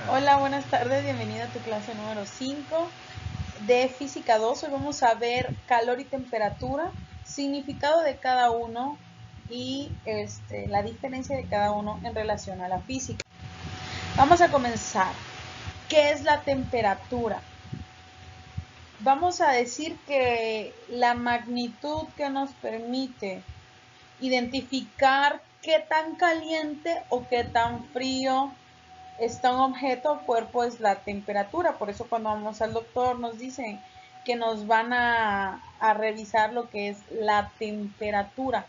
Hola, buenas tardes, bienvenido a tu clase número 5 de Física 2. Hoy vamos a ver calor y temperatura, significado de cada uno y la diferencia de cada uno en relación a la física. Vamos a comenzar. ¿Qué es la temperatura? Vamos a decir que la magnitud que nos permite identificar qué tan caliente o qué tan frío está un objeto o cuerpo es la temperatura. Por eso cuando vamos al doctor nos dicen que nos van a revisar lo que es la temperatura,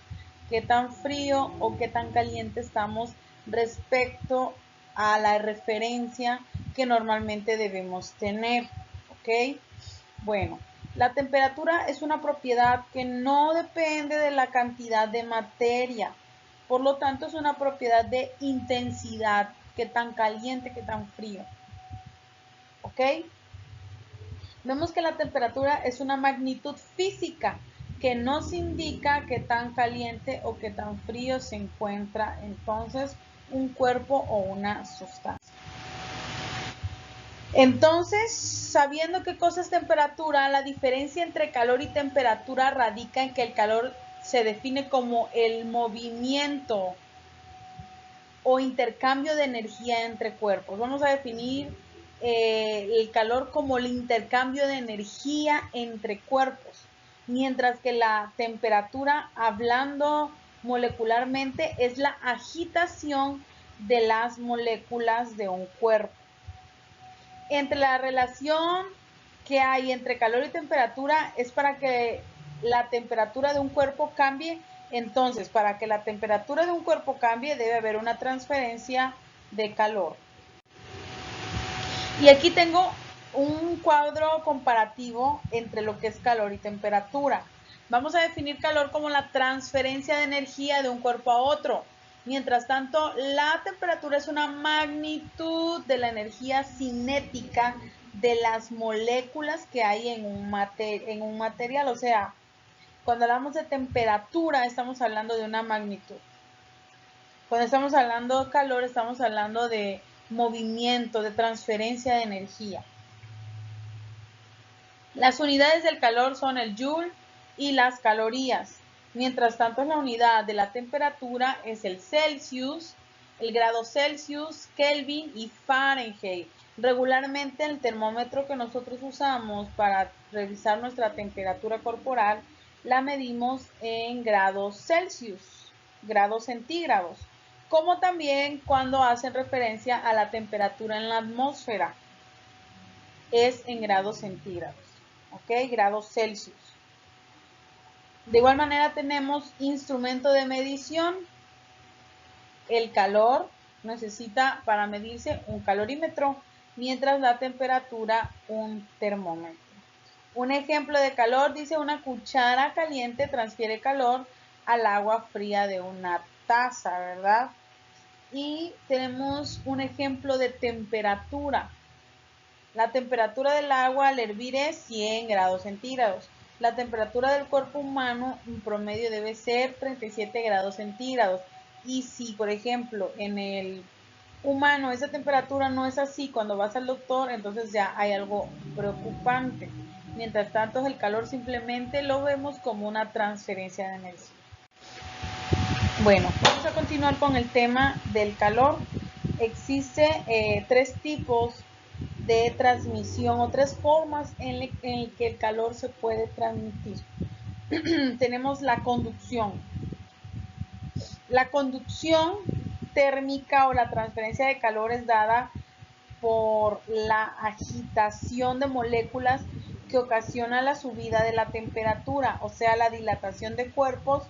qué tan frío o qué tan caliente estamos respecto a la referencia que normalmente debemos tener. ¿Ok? Bueno, la temperatura es una propiedad que no depende de la cantidad de materia, por lo tanto es una propiedad de intensidad, qué tan caliente, qué tan frío. ¿Ok? Vemos que la temperatura es una magnitud física que nos indica qué tan caliente o qué tan frío se encuentra entonces un cuerpo o una sustancia. Entonces, sabiendo qué cosa es temperatura, la diferencia entre calor y temperatura radica en que el calor se define como el movimiento o intercambio de energía entre cuerpos. Vamos a definir el calor como el intercambio de energía entre cuerpos, mientras que la temperatura, hablando molecularmente, es la agitación de las moléculas de un cuerpo. Entre la relación que hay entre calor y temperatura es para que la temperatura de un cuerpo cambie. Entonces, para que la temperatura de un cuerpo cambie, debe haber una transferencia de calor. Y aquí tengo un cuadro comparativo entre lo que es calor y temperatura. Vamos a definir calor como la transferencia de energía de un cuerpo a otro. Mientras tanto, la temperatura es una magnitud de la energía cinética de las moléculas que hay en un material. O sea, cuando hablamos de temperatura, estamos hablando de una magnitud. Cuando estamos hablando de calor, estamos hablando de movimiento, de transferencia de energía. Las unidades del calor son el joule y las calorías. Mientras tanto, la unidad de la temperatura es el Celsius, el grado Celsius, Kelvin y Fahrenheit. Regularmente el termómetro que nosotros usamos para revisar nuestra temperatura corporal la medimos en grados Celsius, grados centígrados, como también cuando hacen referencia a la temperatura en la atmósfera es en grados centígrados, ¿ok? Grados Celsius. De igual manera tenemos instrumento de medición. El calor necesita para medirse un calorímetro, mientras la temperatura un termómetro. Un ejemplo de calor dice: una cuchara caliente transfiere calor al agua fría de una taza, ¿verdad? Y tenemos un ejemplo de temperatura. La temperatura del agua al hervir es 100 grados centígrados. La temperatura del cuerpo humano en promedio debe ser 37 grados centígrados. Y si, por ejemplo, en el humano esa temperatura no es así, cuando vas al doctor, entonces ya hay algo preocupante. Mientras tanto, el calor simplemente lo vemos como una transferencia de energía. Bueno, vamos a continuar con el tema del calor. Existe tres tipos de transmisión o tres formas en que el calor se puede transmitir. Tenemos la conducción. La conducción térmica o la transferencia de calor es dada por la agitación de moléculas que ocasiona la subida de la temperatura, o sea, la dilatación de cuerpos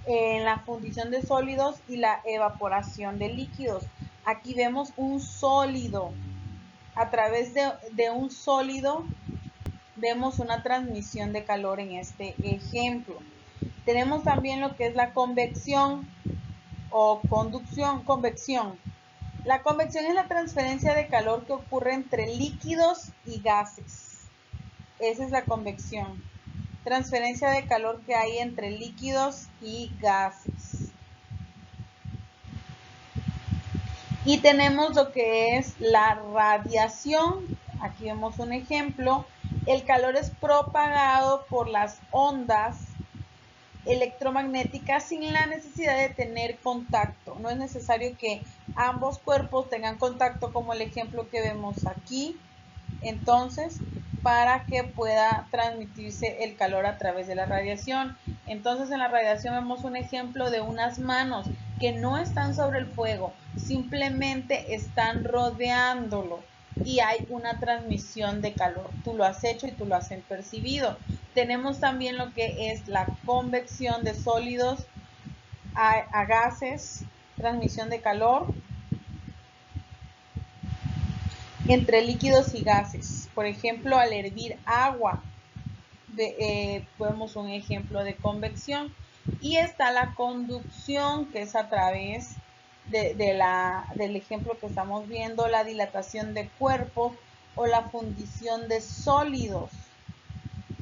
en la fundición de sólidos y la evaporación de líquidos. Aquí vemos un sólido. A través de un sólido vemos una transmisión de calor en este ejemplo. Tenemos también lo que es la convección o convección. La convección es la transferencia de calor que ocurre entre líquidos y gases. Esa es la convección. Transferencia de calor que hay entre líquidos y gases. Y tenemos lo que es la radiación. Aquí vemos un ejemplo. El calor es propagado por las ondas electromagnéticas sin la necesidad de tener contacto. No es necesario que ambos cuerpos tengan contacto, como el ejemplo que vemos aquí. Entonces, para que pueda transmitirse el calor a través de la radiación. Entonces, en la radiación vemos un ejemplo de unas manos que no están sobre el fuego, simplemente están rodeándolo y hay una transmisión de calor. Tú lo has hecho y tú lo has percibido. Tenemos también lo que es la convección de sólidos a gases, transmisión de calor entre líquidos y gases. Por ejemplo, al hervir agua, vemos un ejemplo de convección. Y está la conducción, que es a través del ejemplo que estamos viendo, la dilatación de cuerpos o la fundición de sólidos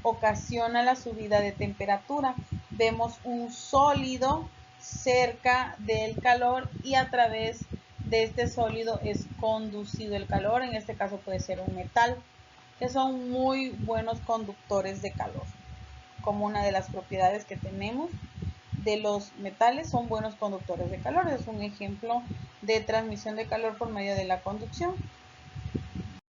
ocasiona la subida de temperatura. Vemos un sólido cerca del calor y a través de este sólido es conducido el calor. En este caso puede ser un metal, que son muy buenos conductores de calor. Como una de las propiedades que tenemos de los metales, son buenos conductores de calor. Es un ejemplo de transmisión de calor por medio de la conducción.